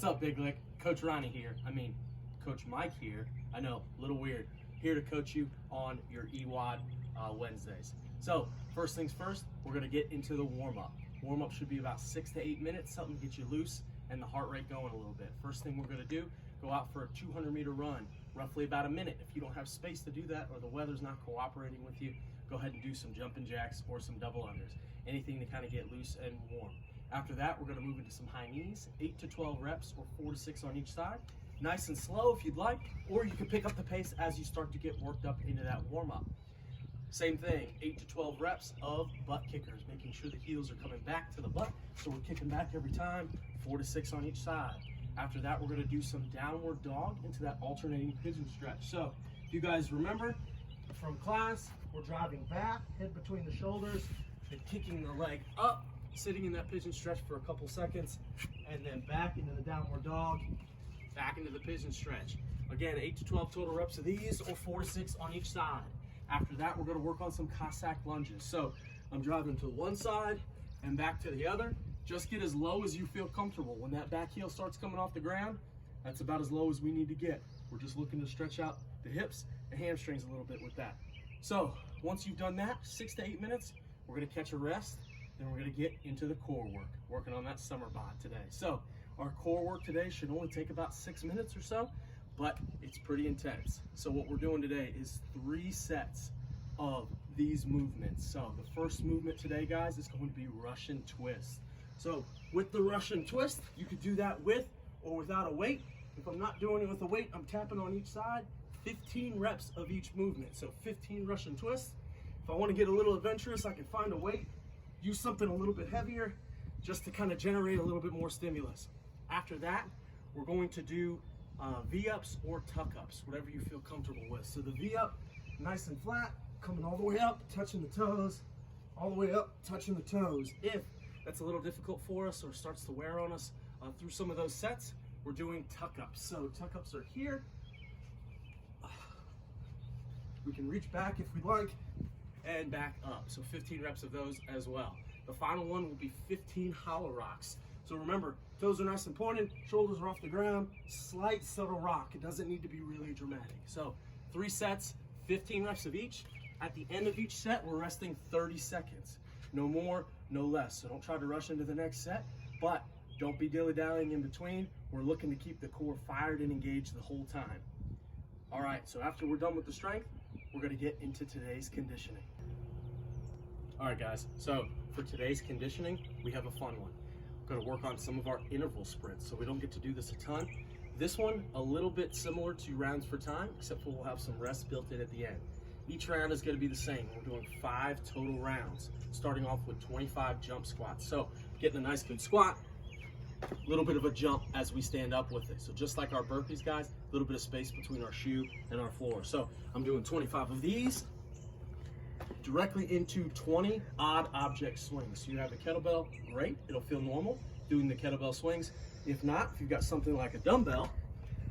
What's up, Big Lick? Coach Ronnie here. Coach Mike here. I know, a little weird. Here to coach you on your EWOD Wednesdays. So, first things first, we're gonna get into the warm-up. Warm-up should be about 6 to 8 minutes, something to get you loose and the heart rate going a little bit. First thing we're gonna do, go out for a 200-meter run, roughly about a minute. If you don't have space to do that or the weather's not cooperating with you, go ahead and do some jumping jacks or some double unders. Anything to kind of get loose and warm. After that, we're gonna move into some high knees, 8 to 12 reps or 4 to 6 on each side. Nice and slow if you'd like, or you can pick up the pace as you start to get worked up into that warm-up. Same thing, 8 to 12 reps of butt kickers, making sure the heels are coming back to the butt, so we're kicking back every time, 4 to 6 on each side. After that, we're gonna do some downward dog into that alternating pigeon stretch. So, if you guys remember from class, we're driving back, head between the shoulders, then kicking the leg up, sitting in that pigeon stretch for a couple seconds, and then back into the downward dog, back into the pigeon stretch. Again, 8 to 12 total reps of these, or 4 to 6 on each side. After that, we're gonna work on some Cossack lunges. So I'm driving to one side and back to the other. Just get as low as you feel comfortable. When that back heel starts coming off the ground, that's about as low as we need to get. We're just looking to stretch out the hips and hamstrings a little bit with that. So once you've done that, 6 to 8 minutes, we're gonna catch a rest. Then we're gonna get into the core work, working on that summer bod today. So our core work today should only take about 6 minutes or so, but it's pretty intense. So what we're doing today is 3 sets of these movements. So the first movement today, guys, is going to be Russian twist. So with the Russian twist, you could do that with or without a weight. If I'm not doing it with a weight, I'm tapping on each side, 15 reps of each movement. So 15 Russian twists. If I want to get a little adventurous, I can find a weight, use something a little bit heavier just to kind of generate a little bit more stimulus. After that, we're going to do V-ups or tuck-ups, whatever you feel comfortable with. So the V-up, nice and flat, coming all the way up, touching the toes, all the way up, touching the toes. If that's a little difficult for us or starts to wear on us through some of those sets, we're doing tuck-ups. So tuck-ups are here. We can reach back if we'd like, and back up. So 15 reps of those as well. The final one will be 15 hollow rocks. So remember, toes are nice and pointed, shoulders are off the ground, slight subtle rock. It doesn't need to be really dramatic. So 3 sets, 15 reps of each. At the end of each set, we're resting 30 seconds. No more, no less. So don't try to rush into the next set, but don't be dilly-dallying in between. We're looking to keep the core fired and engaged the whole time. All right, so after we're done with the strength, we're gonna get into today's conditioning. All right, guys, so for today's conditioning, we have a fun one. We're gonna work on some of our interval sprints, so we don't get to do this a ton. This one, a little bit similar to rounds for time, except for we'll have some rest built in at the end. Each round is gonna be the same. We're doing 5 total rounds, starting off with 25 jump squats. So getting a nice good squat, a little bit of a jump as we stand up with it. So just like our burpees, guys, a little bit of space between our shoe and our floor. So I'm doing 25 of these, directly into 20 odd object swings. So you have the kettlebell, great, it'll feel normal doing the kettlebell swings. If not, if you've got something like a dumbbell,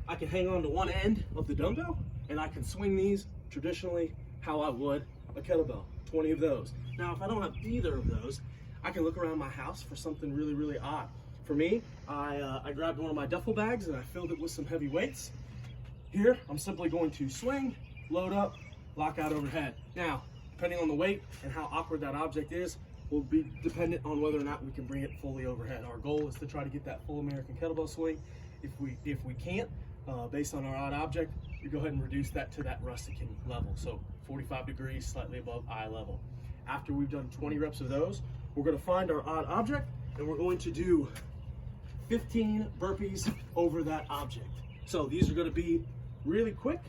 I can hang on to one end of the dumbbell and I can swing these traditionally how I would a kettlebell, 20 of those. Now, if I don't have either of those, I can look around my house for something really, really odd. For me, I grabbed one of my duffel bags and I filled it with some heavy weights. Here, I'm simply going to swing, load up, lock out overhead. Now, depending on the weight and how awkward that object is, will be dependent on whether or not we can bring it fully overhead. Our goal is to try to get that full American kettlebell swing. If we can't, based on our odd object, we go ahead and reduce that to that rustic level. So 45 degrees, slightly above eye level. After we've done 20 reps of those, we're gonna find our odd object and we're going to do 15 burpees over that object. So these are gonna be really quick.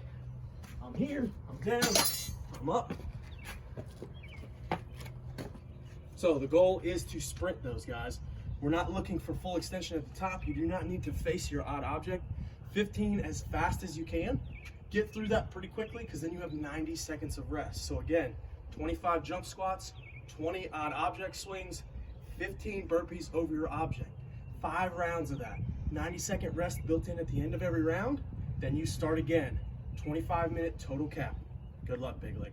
I'm here, I'm down, I'm up. So the goal is to sprint those, guys. We're not looking for full extension at the top. You do not need to face your odd object. 15 as fast as you can. Get through that pretty quickly because then you have 90 seconds of rest. So again, 25 jump squats, 20 odd object swings, 15 burpees over your object. 5 rounds of that. 90-second rest built in at the end of every round. Then you start again. 25-minute total cap. Good luck, Big Leg.